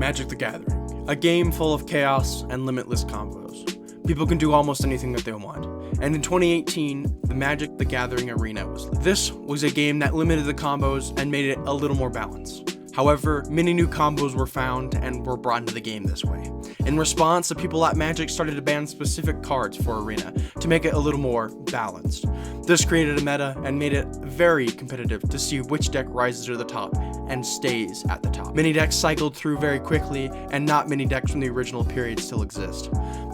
Magic the Gathering, a game full of chaos and limitless combos. People can do almost anything that they want. And in 2018, the Magic the Gathering Arena was. This was a game that limited the combos and made it a little more balanced. However, many new combos were found and were brought into the game this way. In response, the people at Magic started to ban specific cards for Arena to make it a little more balanced. This created a meta and made it very competitive to see which deck rises to the top and stays at the top. Many decks cycled through very quickly, and not many decks from the original period still exist.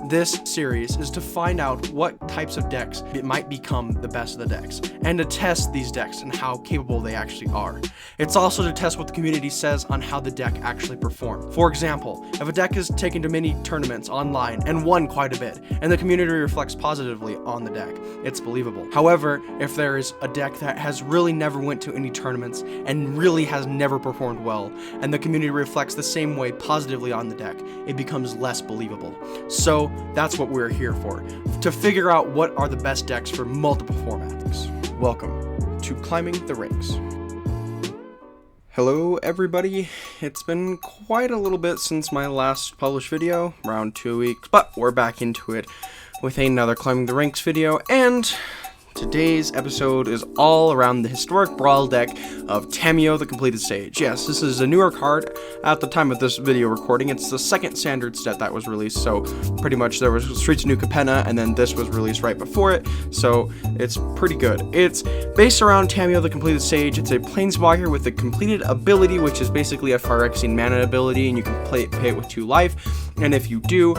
This series is to find out what types of decks it might become the best of the decks, and to test these decks and how capable they actually are. It's also to test what the community says on how the deck actually performed. For example, if a deck is taken to many tournaments online and won quite a bit, and the community reflects positively on the deck, it's believable. However, if there is a deck that has really never went to any tournaments and really has never performed well, and the community reflects the same way positively on the deck, it becomes less believable. So that's what we're here for, to figure out what are the best decks for multiple formats. Welcome to Climbing the Ranks. Hello everybody, it's been quite a little bit since my last published video, around 2 weeks, but we're back into it with another Climbing the Ranks video, and today's episode is all around the historic Brawl deck of Tamiyo, the Compleated Sage. Yes, this is a newer card at the time of this video recording. It's the second standard set that was released, so pretty much there was Streets of New Capenna, and then this was released right before it, so it's pretty good. It's based around Tamiyo, the Compleated Sage. It's a Planeswalker with the Completed ability, which is basically a Phyrexian mana ability, and you can pay it with 2 life, and if you do,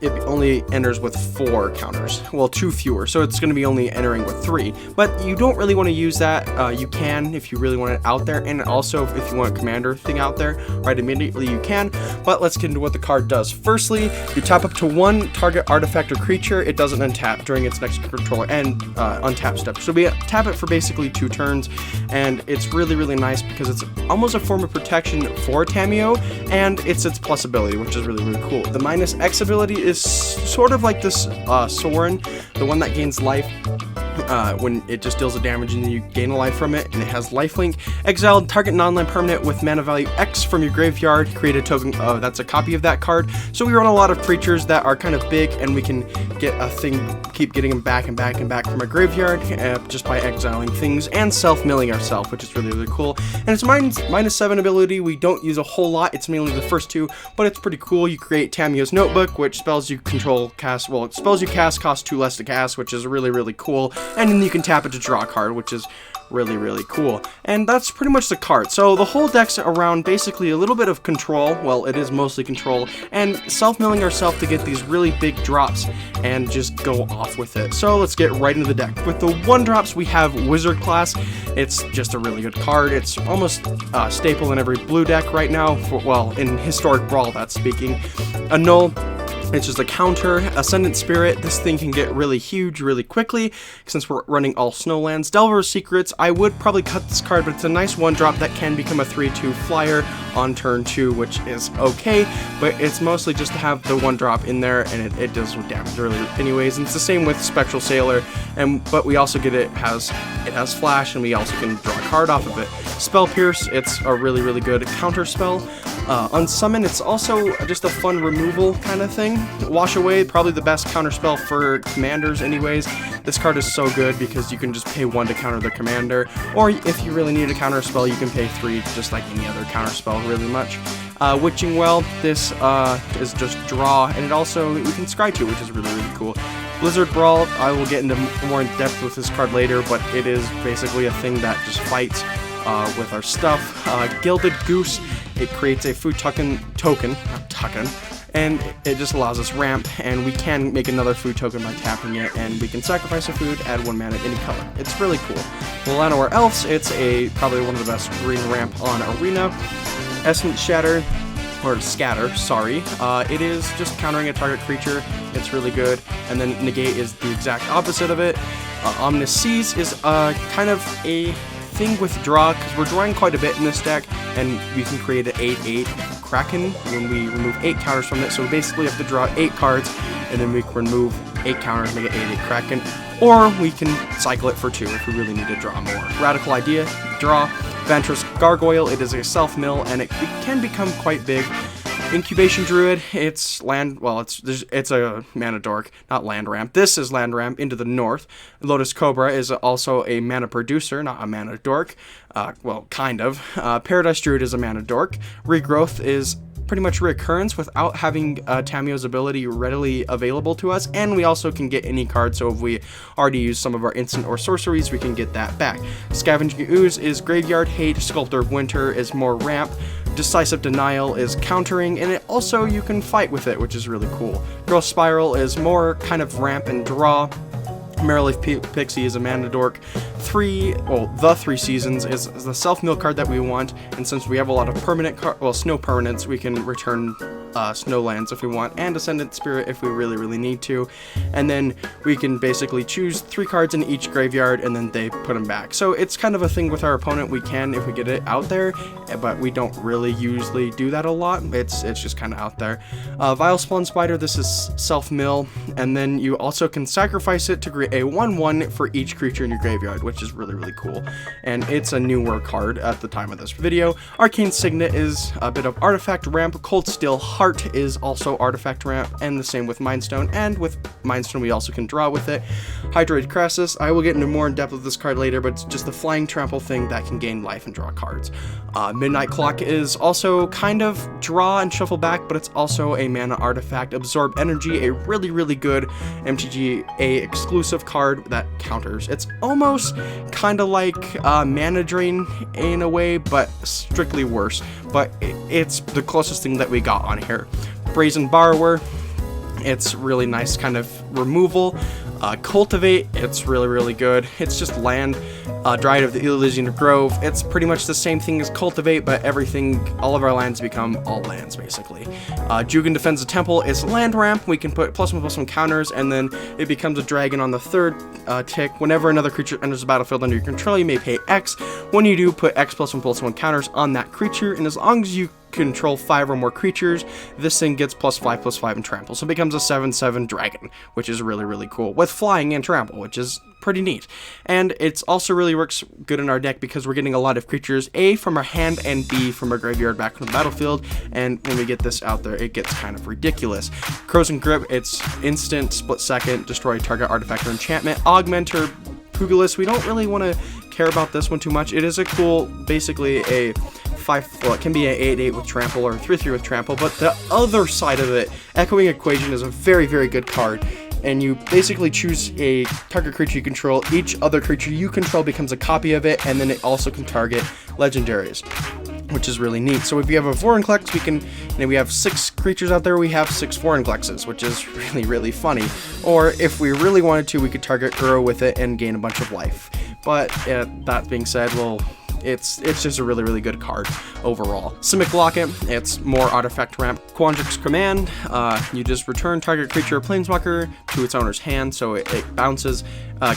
it only enters with 4 counters. Well, 2 fewer, so it's going to be only entering with 3. But you don't really want to use that. You can if you really want it out there, and also if you want a commander thing out there, right immediately you can. But let's get into what the card does. Firstly, you tap up to 1 target artifact or creature. It doesn't untap during its next controller and untap step. So we tap it for basically 2 turns, and it's really, really nice because it's almost a form of protection for Tamiyo, and it's its plus ability, which is really, really cool. The minus X ability is sort of like this Sorin, the one that gains life when it just deals the damage and then you gain a life from it, and it has lifelink. Exile target non-land permanent with mana value X from your graveyard, create a token that's a copy of that card. So we run a lot of creatures that are kind of big, and we can get a thing, keep getting them back and back and back from our graveyard just by exiling things and self-milling ourselves, which is really, really cool. And it's minus 7 ability. We don't use a whole lot, it's mainly the first 2, but it's pretty cool. You create Tamiyo's Notebook, which spells you control cast, well, spells you cast cost 2 less to cast, which is really, really cool. And then you can tap it to draw a card, which is really, really cool. And that's pretty much the card. So the whole deck's around basically a little bit of control. Well, it is mostly control, and self-milling ourselves to get these really big drops and just go off with it. So let's get right into the deck. With the 1-drops, we have Wizard class. It's just a really good card. It's almost staple in every blue deck right now, well, in historic Brawl, that's speaking. Annul. It's just a counter. Ascendant Spirit, this thing can get really huge really quickly since we're running all snowlands. Delver's Secrets, I would probably cut this card, but it's a nice 1-drop that can become a 3/2 flyer on turn 2, which is okay, but it's mostly just to have the 1-drop in there, and it does damage really anyways. And it's the same with Spectral Sailor, but we also get it has flash, and we also can draw a card off of it. Spell Pierce, it's a really, really good counter spell. Unsummon, it's also just a fun removal kind of thing. Wash Away, probably the best counter spell for commanders anyways. This card is so good because you can just pay 1 to counter the commander, or if you really need a counter spell, you can pay 3 just like any other counter spell really much. Witching Well, this is just draw, and it also, you can scry to, which is really, really cool. Blizzard Brawl, I will get into more in depth with this card later, but it is basically a thing that just fights with our stuff. Gilded Goose, it creates a food token, and it just allows us ramp, and we can make another food token by tapping it, and we can sacrifice a food, add 1 mana, any color. It's really cool. Llanowar Elves, it's probably one of the best green ramp on Arena. Essence Shatter, or Scatter, sorry. It is just countering a target creature. It's really good. And then Negate is the exact opposite of it. Ominous Seas is kind of a thing with draw, because we're drawing quite a bit in this deck, and we can create an 8/8 Kraken when we remove 8 counters from it. So we basically have to draw 8 cards, and then we can remove 8 counters, make it 8/8 Kraken. Or we can cycle it for 2 if we really need to draw more. Radical Idea, draw. Ventress Gargoyle, it is a self-mill, and it can become quite big. Incubation Druid, it's land, well, it's a mana dork, not land ramp. This is land ramp into the north. Lotus Cobra is also a mana producer, not a mana dork. Well, kind of. Paradise Druid is a mana dork. Regrowth is pretty much reoccurrence without having Tamiyo's ability readily available to us, and we also can get any card, so if we already use some of our instant or sorceries, we can get that back. Scavenging Ooze is Graveyard Hate. Sculptor of Winter is more ramp. Decisive Denial is countering, and it also you can fight with it, which is really cool. Growth Spiral is more kind of ramp and draw. Merrleaf Pixie is a mana dork. The Three Seasons is the self-mill card that we want, and since we have a lot of permanent snow permanents, we can return Snowlands if we want, and Ascendant Spirit if we really need to, and then we can basically choose 3 cards in each graveyard, and then they put them back. So it's kind of a thing with our opponent. We can if we get it out there, but we don't really usually do that a lot. It's just kind of out there. Vile Spawn Spider, this is self-mill, and then you also can sacrifice it to create a 1/1 for each creature in your graveyard, which is really cool, and it's a newer card at the time of this video. Arcane Signet is a bit of artifact ramp. Cold Steel Heart is also artifact ramp, and the same with Mindstone, and with Mindstone we also can draw with it. Hydroid Crassus, I will get into more in depth of this card later, but it's just the flying trample thing that can gain life and draw cards. Midnight Clock is also kind of draw and shuffle back, but it's also a mana artifact. Absorb Energy, a really good MTGA exclusive card that counters. It's almost kind of like Mana Drain in a way, but strictly worse. But it's the closest thing that we got on here. Brazen Borrower, it's really nice kind of removal. Cultivate, it's really good. It's just land. Dryad of the Elysian Grove, it's pretty much the same thing as Cultivate, but all of our lands become all lands, basically. Jugan Defends the Temple is land ramp. We can put +1/+1 counters, and then it becomes a dragon on the 3rd tick. Whenever another creature enters the battlefield under your control, you may pay X. When you do, put X +1/+1 counters on that creature, and as long as you control 5 or more creatures, this thing gets +5/+5 and trample, so it becomes a 7/7 dragon, which is really cool, with flying and trample, which is pretty neat. And it's also really works good in our deck because we're getting a lot of creatures, A, from our hand, and B, from our graveyard back from the battlefield, and when we get this out there, it gets kind of ridiculous. Crows and Grip, it's instant, split second, destroy target artifact or enchantment. Augmenter Pugilist, we don't really want to care about this one too much. It is a cool, basically a 5, well, it can be an 8/8 with trample or a 3/3 with trample, but the other side of it, Echoing Equation is a very good card, and you basically choose a target creature you control. Each other creature you control becomes a copy of it, and then it also can target legendaries, which is really neat. So if you have a Vorinclex, we have 6 creatures out there, we have 6 Vorinclexes, which is really funny. Or if we really wanted to, we could target Uro with it and gain a bunch of life. But that being said, well, it's just a really good card overall. Simic Locket, it's more artifact ramp. Quandrix Command, you just return target creature or planeswalker to its owner's hand, so it bounces.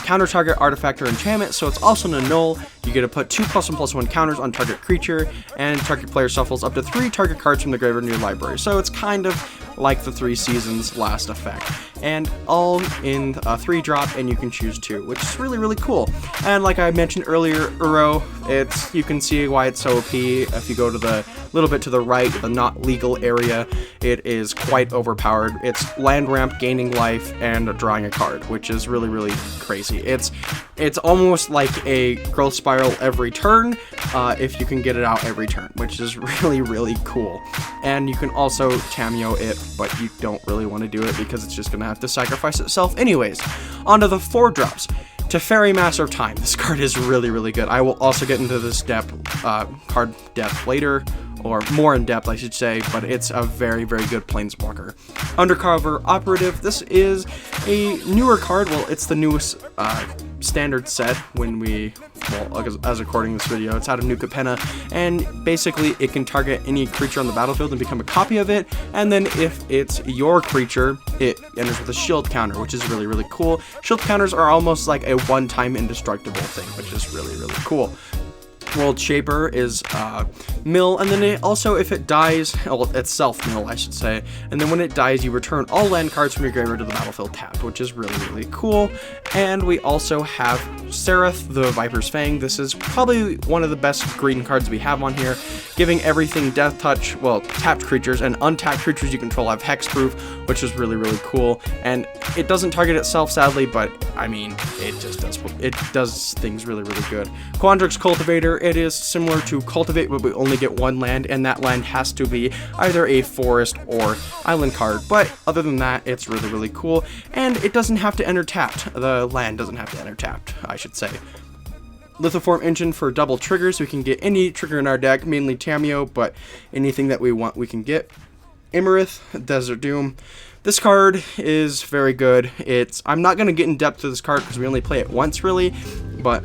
Counter target artifact or enchantment, so it's also a null. You get to put 2 +1/+1 counters on target creature, and target player shuffles up to 3 target cards from the graveyard in your library. So it's kind of like the 3 Seasons last effect, and all in a 3-drop, and you can choose 2, which is really cool. And like I mentioned earlier, Uro, you can see why it's so OP. If you go to the little bit to the right, the not legal area, it is quite overpowered. It's land ramp, gaining life, and drawing a card, which is really crazy. It's almost like a growth spiral every turn, if you can get it out every turn, which is really cool. And you can also Tamiyo it, but you don't really want to do it because it's just gonna have to sacrifice itself anyways. Onto the 4-drops. Teferi, Master of Time. This card is really good. I will also get into this card depth later, or more in depth I should say, but it's a very good planeswalker. Undercover Operative, this is a newer card. Well, it's the newest standard set as recording this video. It's out of New Capenna, and basically it can target any creature on the battlefield and become a copy of it, and then if it's your creature, it enters with a shield counter, which is really cool. Shield counters are almost like a one-time indestructible thing, which is really cool. World Shaper is mill, and then it also, if it dies, well, it's self-mill, I should say, and then when it dies, you return all land cards from your graveyard to the battlefield tapped, which is really, really cool. And we also have Seraph, the Viper's Fang. This is probably one of the best green cards we have on here, giving everything Death Touch, well, tapped creatures, and untapped creatures you control have hexproof, which is really, really cool. And it doesn't target itself, sadly, but, I mean, it does things really, really good. Quandrix Cultivator, it is similar to Cultivate, but we only get one land, and that land has to be either a forest or island card. But other than that, it's really, really cool, and it doesn't have to enter tapped. The land doesn't have to enter tapped, I should say. Lithoform Engine for double triggers. We can get any trigger in our deck, mainly Tamiyo, but anything that we want we can get. Imarith, Desert Doom. This card is very good. I'm not going to get in depth to this card because we only play it once, really, but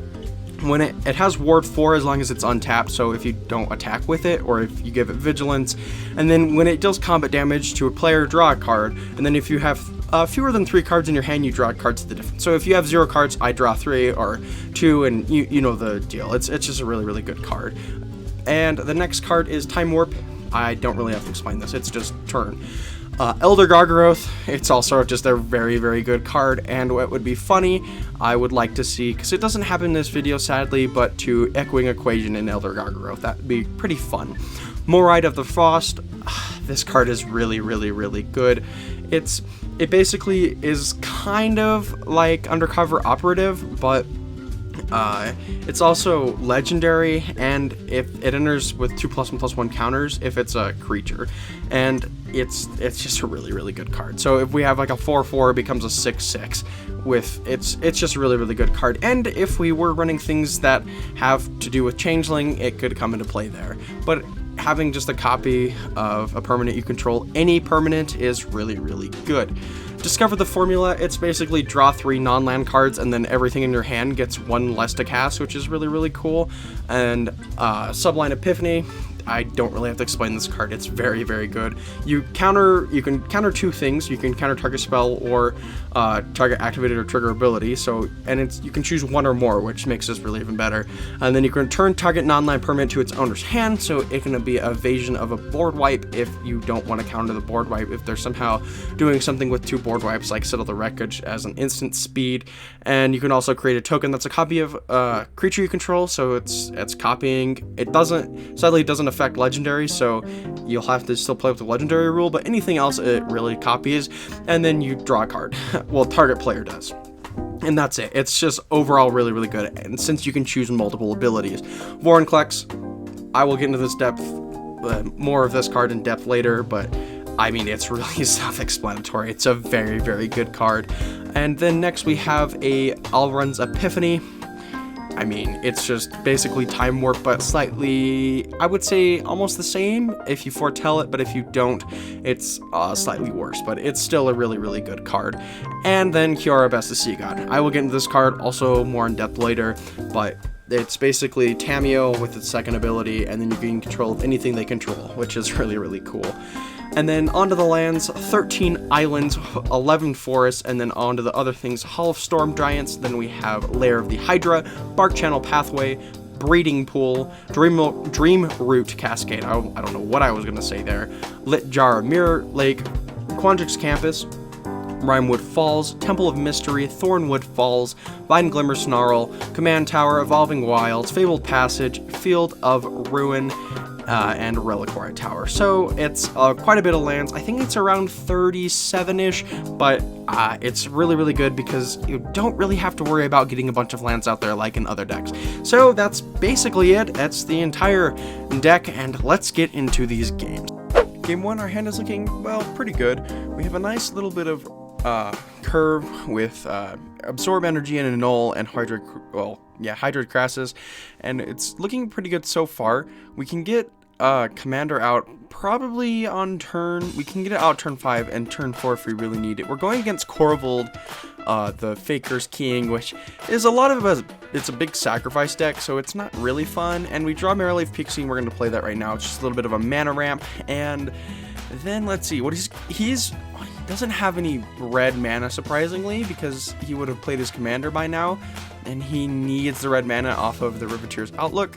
when it has Ward 4 as long as it's untapped, so if you don't attack with it, or if you give it Vigilance, and then when it deals combat damage to a player, draw a card, and then if you have fewer than 3 cards in your hand, you draw cards to the difference. So if you have 0 cards, I draw 3 or 2, and you know the deal. It's just a really, really good card. And the next card is Time Warp. I don't really have to explain this, it's just turn. Elder Gargaroth, it's also just a very, very good card, and what would be funny, I would like to see, because it doesn't happen in this video sadly, but to Echoing Equation in Elder Gargaroth, that would be pretty fun. Moride of the Frost, this card is really, really, really good. It basically is kind of like Undercover Operative, but it's also legendary, and if it enters with 2+1/+1 counters if it's a creature, and it's just a really, really good card. So if we have like a 4/4, it becomes a 6/6 with it's just a really, really good card. And if we were running things that have to do with Changeling, it could come into play there. But having just a copy of a permanent you control, any permanent, is really, really good. Discover the Formula. It's basically draw 3 non-land cards, and then everything in your hand gets 1 less to cast, which is really, really cool. And Sublime Epiphany. I don't really have to explain this card. It's very, very good. You can counter 2 things. You can counter target spell or target activated or trigger ability. You can choose 1 or more, which makes this really even better. And then you can return target non-land permanent to its owner's hand, so it can be a evasion of a board wipe if you don't want to counter the board wipe. If they're somehow doing something with 2 board wipes, like Settle the Wreckage as an instant speed. And you can also create a token that's a copy of a creature you control, so it's copying. Sadly, it doesn't affect legendary, so you'll have to still play with the legendary rule, but anything else it really copies, and then you draw a card. Well, target player does. And that's it. It's just overall really, really good, and since you can choose multiple abilities. Vorinclex, I will get into this more of this card in depth later, but I mean, it's really self-explanatory. It's a very, very good card. And then next we have a Alrund's Epiphany. I mean, it's just basically Time Warp, but slightly, I would say, almost the same if you foretell it, but if you don't, it's slightly worse, but it's still a really, really good card. And then Kiora, Best of Sea God. I will get into this card also more in depth later, but it's basically Tamiyo with its second ability, and then you gain control of anything they control, which is really, really cool. And then onto the lands, 13 islands, 11 forests, and then onto the other things, Hall of Storm Giants. Then we have Lair of the Hydra, Bark Channel Pathway, Breeding Pool, Dream Root Cascade. I don't know what I was going to say there. Lit Jar, Mirror Lake, Quandrix Campus, Rimewood Falls, Temple of Mystery, Thornwood Falls, Vine Glimmer Snarl, Command Tower, Evolving Wilds, Fabled Passage, Field of Ruin, and Reliquary Tower. So it's quite a bit of lands. I think it's around 37-ish, but it's really, really good because you don't really have to worry about getting a bunch of lands out there like in other decks. So that's basically it. That's the entire deck, and let's get into these games. Game 1, our hand is looking, well, pretty good. We have a nice little bit of curve with Absorb Energy and Annul and Hydroid Crassus, and it's looking pretty good so far. We can get Commander out probably on we can get it out turn 5 and turn 4 if we really need it. We're going against Korvold, the Faker's King, which is it's a big sacrifice deck, so it's not really fun. And we draw Maryleaf Pixie, and we're going to play that right now. It's just a little bit of a mana ramp, and then let's see what he doesn't have any red mana, surprisingly, because he would have played his commander by now, and he needs the red mana off of the Riveteer's Outlook.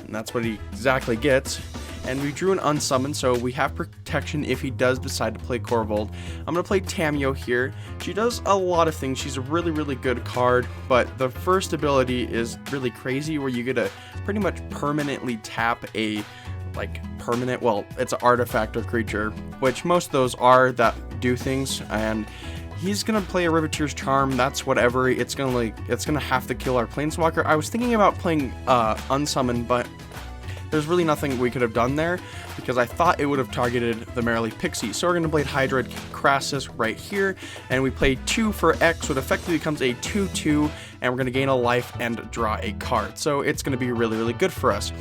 and that's what he exactly gets. And we drew an unsummon, so we have protection if he does decide to play Corvold. I'm going to play Tamiyo here. She does a lot of things. She's a really, really good card, but the first ability is really crazy, where you get to pretty much permanently tap a, permanent, well, it's an artifact or creature, which most of those are that do things, and he's gonna play a Riveteer's Charm. That's whatever. It's gonna have to kill our Planeswalker. I was thinking about playing Unsummon, but there's really nothing we could have done there, because I thought it would have targeted the Merrily Pixie. So we're going to play Hydroid Crassus right here, and we play 2 for X, so it effectively becomes a 2/2, and we're going to gain a life and draw a card. So it's going to be really, really good for us.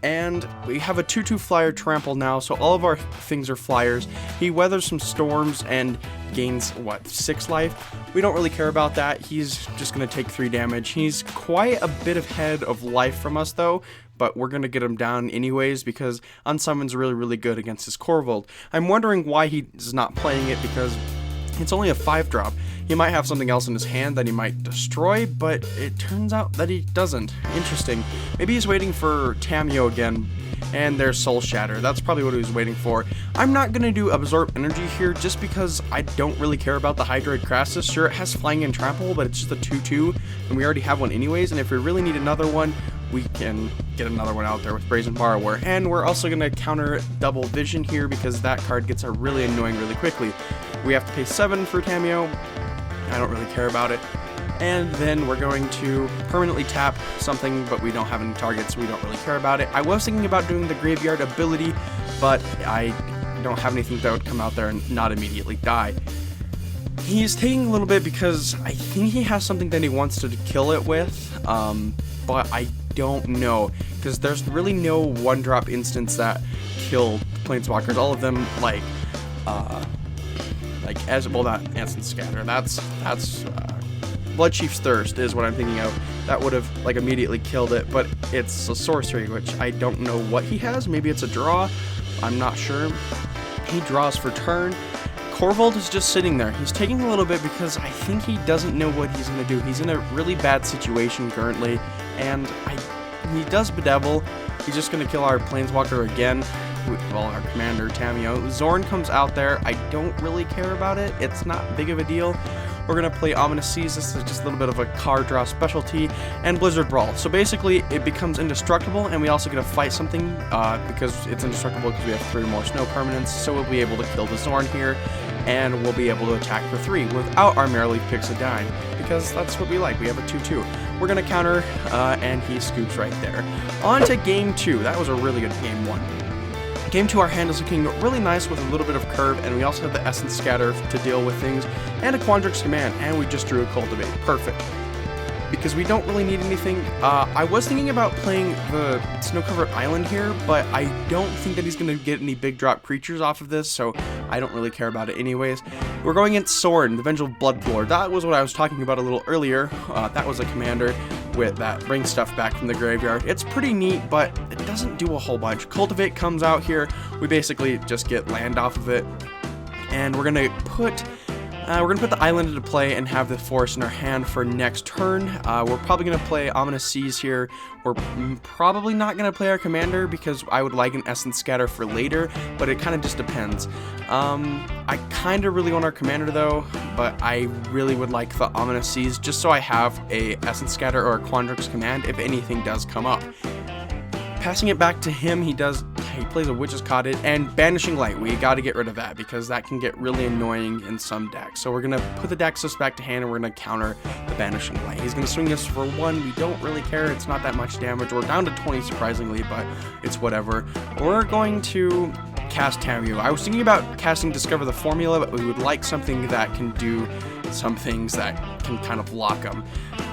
And we have a 2/2 flyer trample now, so all of our things are flyers. He weathers some storms and gains, 6 life? We don't really care about that. He's just going to take 3 damage. He's quite a bit ahead of life from us, though, but we're going to get him down anyways, because Unsummon's really, really good against his Corvold. I'm wondering why he's not playing it, because it's only a 5-drop. He might have something else in his hand that he might destroy, but it turns out that he doesn't. Interesting. Maybe he's waiting for Tamiyo again, and there's Soul Shatter. That's probably what he was waiting for. I'm not going to do Absorb Energy here, just because I don't really care about the Hydroid Crassus. Sure, it has Flying and Trample, but it's just a 2/2, and we already have one anyways, and if we really need another one, we can get another one out there with Brazen Borrower. And we're also going to counter Double Vision here, because that card gets really annoying really quickly. We have to pay 7 for Tamiyo. I don't really care about it. And then we're going to permanently tap something, but we don't have any targets, so we don't really care about it. I was thinking about doing the Graveyard ability, but I don't have anything that would come out there and not immediately die. He's taking a little bit because I think he has something that he wants to kill it with, but I don't know, because there's really no 1-drop instance that kill Planeswalkers. All of them, not Instant Scatter. That's Bloodchief's Thirst is what I'm thinking of. That would have immediately killed it, but it's a sorcery, which I don't know what he has. Maybe it's a draw. I'm not sure. He draws for turn. Corvold is just sitting there. He's taking a little bit because I think he doesn't know what he's going to do. He's in a really bad situation currently, and he does Bedevil. He's just going to kill our Planeswalker again. Well, our commander, Tamiyo. Zorn comes out there. I don't really care about it. It's not big of a deal. We're going to play Ominous Seas. This is just a little bit of a card draw specialty. And Blizzard Brawl. So basically, it becomes indestructible, and we also get to fight something because it's indestructible because we have 3 more snow permanents. So we'll be able to kill the Zorn here, and we'll be able to attack for 3 without our Merrily Pixie dying, because that's what we like. We have a 2/2. We're going to counter, and he scoops right there. On to game 2. That was a really good game 1. Game 2, our hand is looking really nice with a little bit of curve, and we also have the Essence Scatter to deal with things, and a Quandrix Command, and we just drew a Cultivate. Perfect. Because we don't really need anything. I was thinking about playing the Snow-Covered Island here, but I don't think that he's going to get any big drop creatures off of this, so I don't really care about it anyways. We're going against Sorin, the Vengeful Bloodlord. That was what I was talking about a little earlier. That was a commander that brings stuff back from the graveyard. It's pretty neat, but it doesn't do a whole bunch. Cultivate comes out here. We basically just get land off of it, and we're gonna put the island into play and have the forest in our hand for next turn. We're probably going to play Ominous Seas here. We're probably not going to play our commander because I would like an Essence Scatter for later, but it kind of just depends. I kind of really want our commander though, but I really would like the Ominous Seas just so I have a Essence Scatter or a Quandrix Command if anything does come up. Passing it back to him, he plays a Witch's Cottage and Banishing Light. We got to get rid of that because that can get really annoying in some decks. So we're going to put the Decklist back to hand and we're going to counter the Banishing Light. He's going to swing us for 1. We don't really care. It's not that much damage. We're down to 20 surprisingly, but it's whatever. We're going to cast Tamiyo. I was thinking about casting Discover the Formula, but we would like something that can do some things that can kind of block them.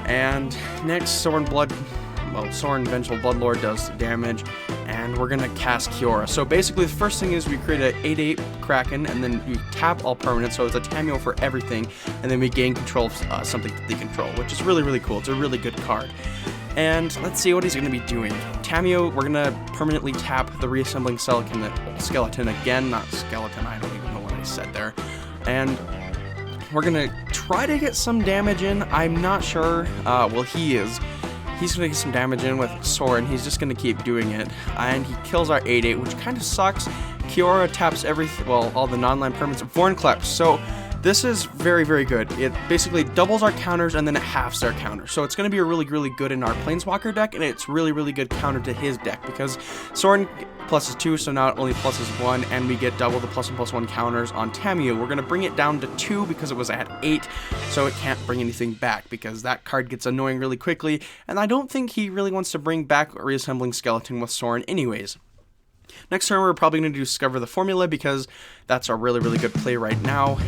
And next, Sorin Vengeful Bloodlord does damage, and we're going to cast Kiora. So basically the first thing is we create an 8/8 Kraken, and then we tap all permanents, so it's a Tamiyo for everything, and then we gain control of something that they control, which is really, really cool. It's a really good card. And let's see what he's going to be doing. Tamiyo, we're going to permanently tap the Reassembling Skeleton again, not Skeleton, I don't even know what I said there. And we're going to try to get some damage in. I'm not sure. Well, he is. he's going to get some damage in with Soren. He's just going to keep doing it. And he kills our 8-8, which kind of sucks. Kiora taps everything, well, all the non-land permanents. Vorinclex. So this is very, very good. It basically doubles our counters and then it halves their counters. So it's going to be a really, really good in our Planeswalker deck, and it's really, really good counter to his deck because Soren pluses 2, so now it only pluses 1, and we get double the +1/+1 counters on Tamiyo. We're going to bring it down to 2 because it was at 8, so it can't bring anything back because that card gets annoying really quickly, and I don't think he really wants to bring back Reassembling Skeleton with Soren anyways. Next turn, we're probably going to Discover the Formula because that's a really, really good play right now.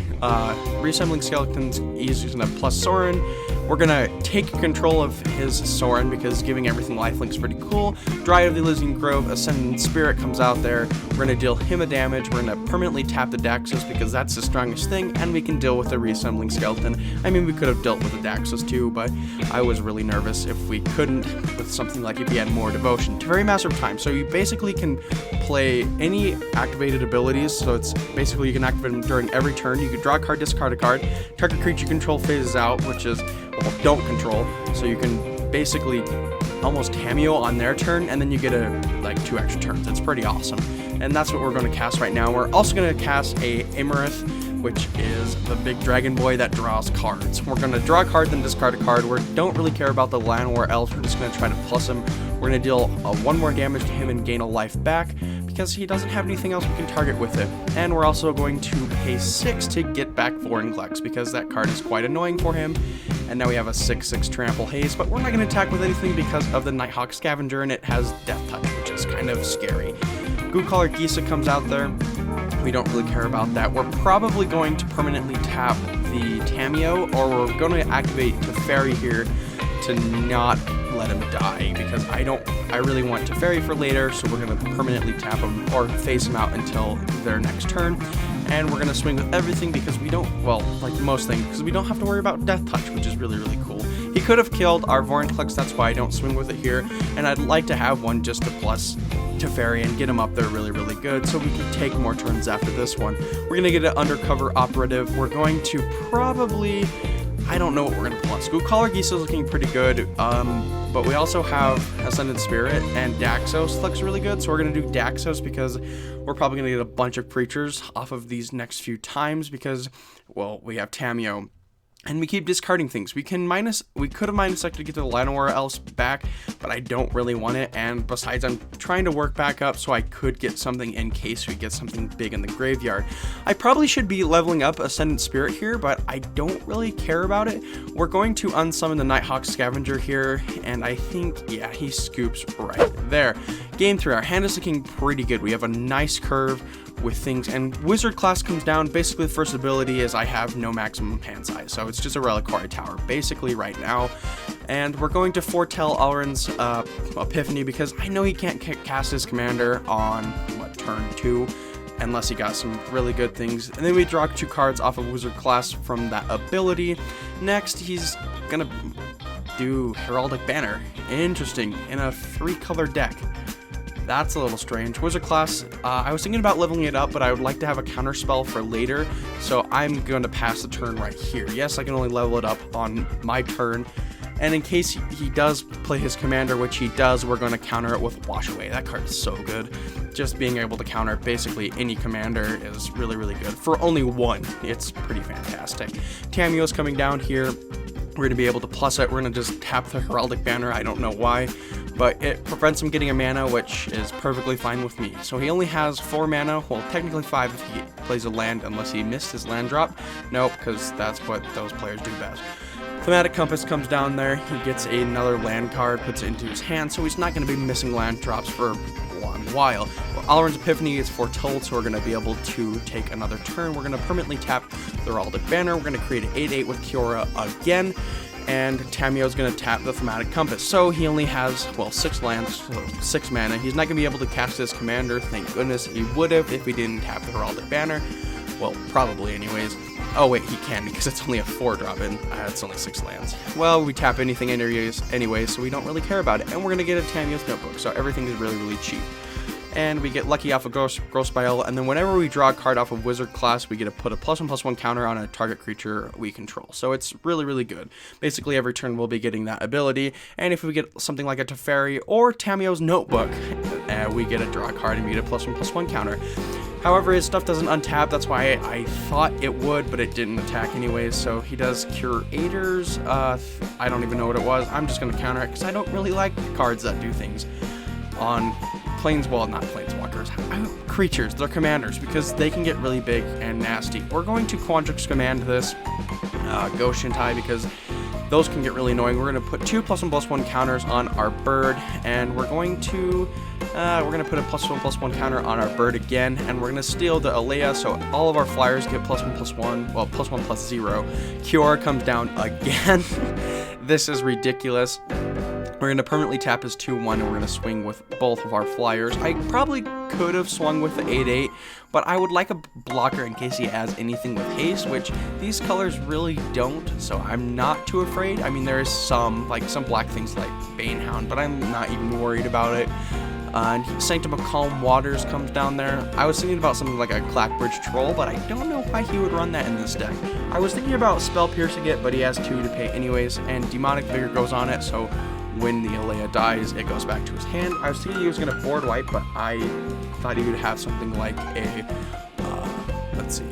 Reassembling Skeletons is using a plus Soren. We're going to take control of his Soren because giving everything lifelink's pretty cool. Dryad of the Elysian Grove, Ascendant Spirit comes out there. We're going to deal him a damage. We're going to permanently tap the Daxos because that's the strongest thing, and we can deal with the Reassembling Skeleton. I mean, we could have dealt with the Daxos too, but I was really nervous if we couldn't with something like if he had more Devotion. Very Master of Time. So you basically can play any activated abilities, so it's basically you can activate them during every turn. You can draw a card, discard a card. Target creature you control phases out, which is, well, don't control, so you can basically almost Tamiyo on their turn, and then you get like 2 extra turns. It's pretty awesome, and that's what we're going to cast right now. We're also going to cast a Imarith, which is the big dragon boy that draws cards. We're going to draw a card, then discard a card. We don't really care about the Llanowar Elves. We're just going to try to plus him. We're going to deal 1 more damage to him and gain a life back because he doesn't have anything else we can target with it. And we're also going to pay 6 to get back Vorinclex because that card is quite annoying for him. And now we have a 6/6 Trample Haze, but we're not going to attack with anything because of the Nighthawk Scavenger, and it has Death Touch, which is kind of scary. Goodcaller Gisa comes out there. We don't really care about that. We're probably going to permanently tap the Tamiyo, or we're going to activate Teferi here to not let him die, because I really want Teferi for later, so we're going to permanently tap him or phase him out until their next turn. And we're going to swing with everything because we don't, well, like most things, because we don't have to worry about Death Touch, which is really, really cool. He could have killed our Vorinclex, that's why I don't swing with it here, and I'd like to have one just to plus Teferi and get him up there really, really good so we can take more turns after this one. We're going to get an Undercover Operative. We're going to probably, I don't know what we're going to plus. Goodcaller Gisa is looking pretty good, but we also have Ascendant Spirit, and Daxos looks really good, so we're going to do Daxos because we're probably going to get a bunch of creatures off of these next few times because, well, we have Tamiyo. And we keep discarding things. We could have minus to get the Llanowar Elves back, but I don't really want it. And besides, I'm trying to work back up so I could get something in case we get something big in the graveyard. I probably should be leveling up Ascendant Spirit here, but I don't really care about it. We're going to unsummon the Nighthawk Scavenger here, and I think, yeah, he scoops right there. Game 3, our hand is looking pretty good. We have a nice curve with things, and Wizard class comes down. Basically, the first ability is I have no maximum hand size, so it's just a Reliquary Tower basically right now. And we're going to foretell Alrund's Epiphany because I know he can't cast his commander on turn 2 unless he got some really good things. And then we draw 2 cards off of Wizard class from that ability. Next, he's gonna do Heraldic Banner. Interesting, in a 3-color deck. That's a little strange. Wizard class, I was thinking about leveling it up, but I would like to have a counter spell for later, so I'm going to pass the turn right here. Yes, I can only level it up on my turn, and in case he does play his commander, which he does, we're going to counter it with Wash Away. That card is so good. Just being able to counter basically any commander is really, really good. For only 1, it's pretty fantastic. Tamiyo's coming down here. We're going to be able to plus it. We're going to just tap the Heraldic Banner. I don't know why, but it prevents him getting a mana, which is perfectly fine with me. So he only has 4 mana. Well, technically 5 if he plays a land, unless he missed his land drop. Nope, because that's what those players do best. Thematic Compass comes down there. He gets another land card, puts it into his hand, so he's not going to be missing land drops for a long while. Alrund's Epiphany is foretold, so we're going to be able to take another turn. We're going to permanently tap the Heraldic Banner. We're going to create an 8/8 with Kiora again, and Tamiyo's going to tap the Thematic Compass. So he only has, well, 6 lands, so 6 mana. He's not going to be able to cast his commander. Thank goodness. He would have if we didn't tap the Heraldic Banner. Well, probably anyways. Oh wait, he can because it's only a 4-drop and it's only 6 lands. Well, we tap anything anyways, so we don't really care about it. And we're going to get a Tamiyo's Notebook, so everything is really, really cheap. and we get lucky off of Gross Bile, and then whenever we draw a card off of Wizard class, we get to put a +1/+1 counter on a target creature we control. So it's really, really good. Basically, every turn we'll be getting that ability, and if we get something like a Teferi or Tamiyo's Notebook, we get a draw card and we get a +1/+1 counter. However, his stuff doesn't untap, that's why I thought it would, but it didn't attack anyways. So he does Curators, I don't even know what it was. I'm just going to counter it because I don't really like cards that do things on not planeswalkers, creatures, they're commanders, because they can get really big and nasty. We're going to Quandrix Command this Ghost Shintai because those can get really annoying. We're going to put 2 +1/+1 counters on our bird, and we're going to put a +1/+1 counter on our bird again, and we're going to steal the Alea, so all of our flyers get +1/+1, well, +1/+0. Cure comes down again. This is ridiculous. We're going to permanently tap his 2/1, and we're going to swing with both of our flyers. I probably could have swung with the 8/8, but I would like a blocker in case he has anything with haste, which these colors really don't, so I'm not too afraid. I mean, there is some black things like Banehound, but I'm not even worried about it. And Sanctum of Calm Waters comes down there. I was thinking about something like a Clackbridge Troll, but I don't know why he would run that in this deck. I was thinking about Spell Piercing it, but he has 2 to pay anyways, and Demonic Vigor goes on it, so when the Alea dies, it goes back to his hand. I was thinking he was going to board wipe, but I thought he would have something like a, let's see,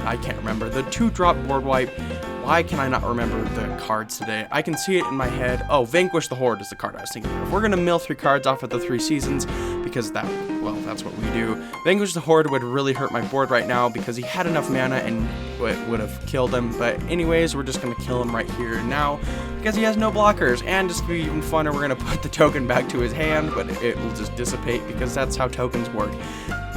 I can't remember, the 2-drop board wipe. Why can I not remember the cards today? I can see it in my head. Oh, Vanquish the Horde is the card I was thinking of. We're going to mill 3 cards off of the 3 seasons because that's what we do. Vanquish the Horde would really hurt my board right now because he had enough mana and it would have killed him. But anyways, we're just going to kill him right here and now because he has no blockers. And just to be even funner, we're going to put the token back to his hand, but it will just dissipate because that's how tokens work.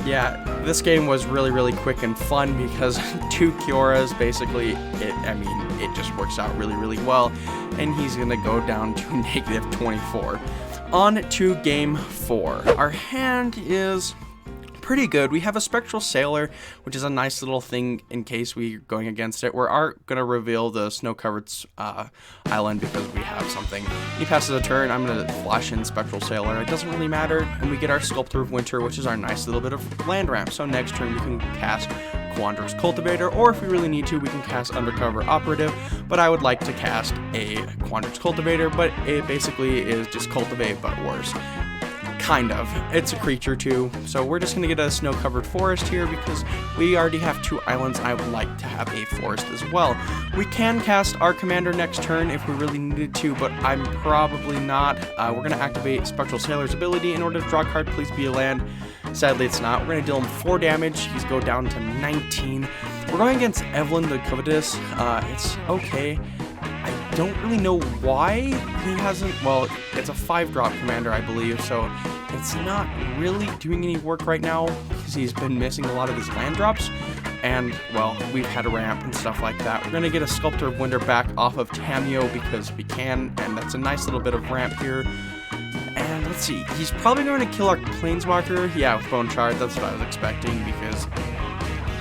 Yeah, this game was really, really quick and fun because 2 Kioras, basically, it just works out really, really well. And he's going to go down to -24. On to game 4. Our hand is pretty good. We have a Spectral Sailor, which is a nice little thing in case we're going against it. We are going to reveal the snow-covered island because we have something. He passes a turn, I'm going to flash in Spectral Sailor. It doesn't really matter, and we get our Sculptor of Winter, which is our nice little bit of land ramp. So next turn we can cast Quandrix Cultivator, or if we really need to, we can cast Undercover Operative, but I would like to cast a Quandrix Cultivator, but it basically is just Cultivate, but worse. Kind of. It's a creature too, so we're just going to get a snow-covered forest here because we already have 2 islands. I would like to have a forest as well. We can cast our commander next turn if we really needed to, but I'm probably not. We're going to activate Spectral Sailor's ability in order to draw a card. Please be a land. Sadly, it's not. We're going to deal him 4 damage. He's go down to 19. We're going against Evelyn the Covetous. It's okay. I don't really know why he hasn't, well, it's a 5-drop commander, I believe, so it's not really doing any work right now because he's been missing a lot of his land drops, and, well, we've had a ramp and stuff like that. We're going to get a Sculptor of Winter back off of Tamiyo because we can, and that's a nice little bit of ramp here. And let's see, he's probably going to kill our Planeswalker, yeah, with Bone Shard. That's what I was expecting because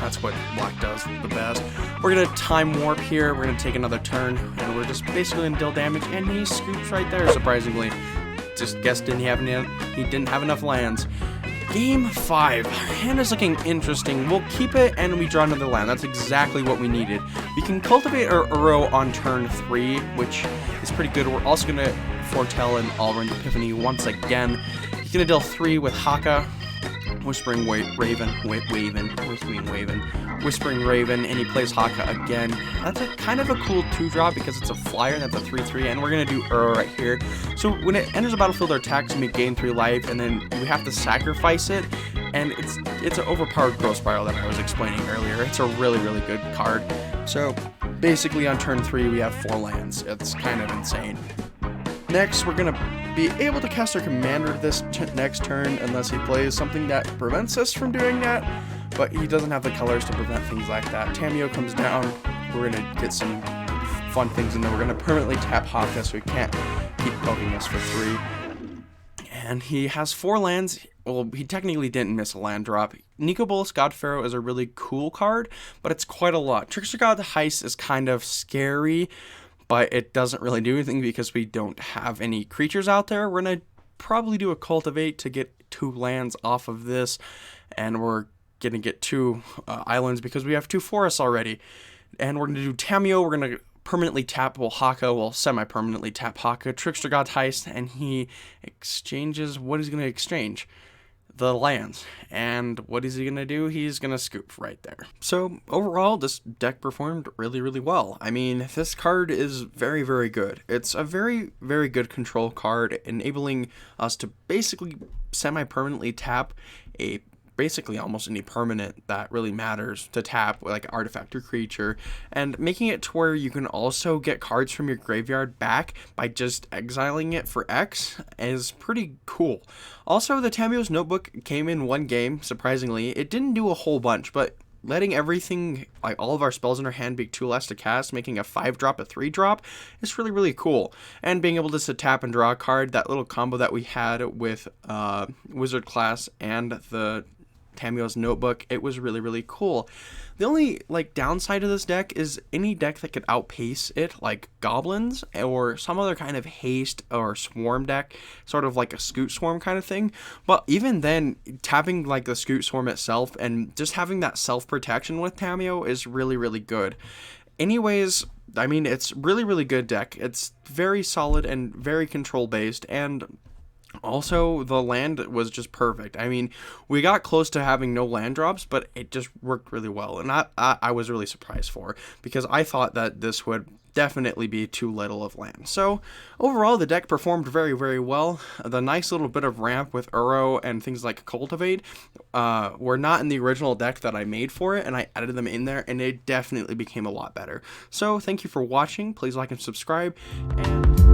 that's what black does the best. We're going to Time Warp here. We're going to take another turn, and we're just basically going to deal damage, and he scoops right there, surprisingly. Just guessed he didn't have enough lands. Game 5. Our hand is looking interesting. We'll keep it, and we draw another land. That's exactly what we needed. We can cultivate our Uro on turn 3, which is pretty good. We're also going to foretell an Allrund Epiphany once again. He's going to deal 3 with Haka. Whispering Raven, and he plays Haka again. That's a kind of a cool 2-drop because it's a flyer, and that's a 3/3, and we're going to do Uro right here. So when it enters the battlefield, our attacks may gain 3 life, and then we have to sacrifice it, and it's an overpowered Growth Spiral that I was explaining earlier. It's a really, really good card. So basically on turn 3, we have 4 lands. It's kind of insane. Next, we're going to be able to cast our commander this next turn unless he plays something that prevents us from doing that, but he doesn't have the colors to prevent things like that. Tamiyo comes down, we're going to get some fun things in there. We're going to permanently tap Haka so he can't keep poking us for 3. And he has 4 lands. Well, he technically didn't miss a land drop. Nicobolus Godpharaoh is a really cool card, but it's quite a lot. Trickster God Heist is kind of scary, but it doesn't really do anything because we don't have any creatures out there. We're going to probably do a Cultivate to get 2 lands off of this, and we're gonna get 2 islands because we have 2 forests already. And we're gonna do Tamiyo. We're gonna permanently tap Haka, well, semi-permanently tap Haka, Trickster God's Heist, and he exchanges, what he's gonna exchange? The lands. And what is he gonna do? He's gonna scoop right there. So overall, this deck performed really, really well. I mean, this card is very, very good. It's a very, very good control card, enabling us to basically semi-permanently tap a basically almost any permanent that really matters to tap, like artifact or creature, and making it to where you can also get cards from your graveyard back by just exiling it for X is pretty cool. Also, the Tamiyo's Notebook came in 1 game, surprisingly. It didn't do a whole bunch, but letting everything, like all of our spells in our hand, be 2 less to cast, making a 5-drop a 3-drop is really, really cool. And being able just to tap and draw a card, that little combo that we had with Wizard Class and the Tamiyo's Notebook, it was really, really cool. The only downside of this deck is any deck that could outpace it, like goblins or some other kind of haste or swarm deck, sort of like a Scoot Swarm kind of thing. But even then, tapping like the Scoot Swarm itself and just having that self-protection with Tamiyo is really, really good. Anyways, I mean, it's really, really good deck. It's very solid and very control based, and also, the land was just perfect. I mean, we got close to having no land drops, but it just worked really well. And I was really surprised for, because I thought that this would definitely be too little of land. So, overall, the deck performed very, very well. The nice little bit of ramp with Uro and things like Cultivate were not in the original deck that I made for it, and I added them in there, and it definitely became a lot better. So, thank you for watching. Please like and subscribe, and